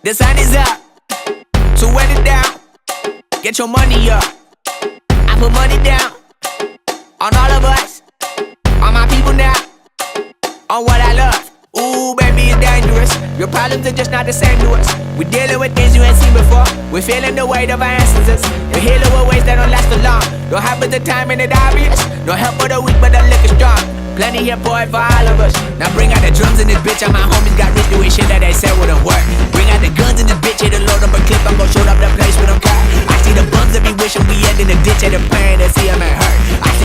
The sun is up, so wet it down. Get your money up. I put money down on all of us, on my people now, on what I love. Ooh, baby, it's dangerous. Your problems are just not the same to us. We're dealing with things you ain't seen before. We're feeling the weight of our ancestors. We're healing with ways that don't last for long. Don't happen the time and it obvious. No help for the weak, but the liquor strong. Plenty here, boy, for all of us. Now bring out the drums in this bitch, and my homies got rich doing shit that they said wouldn't work.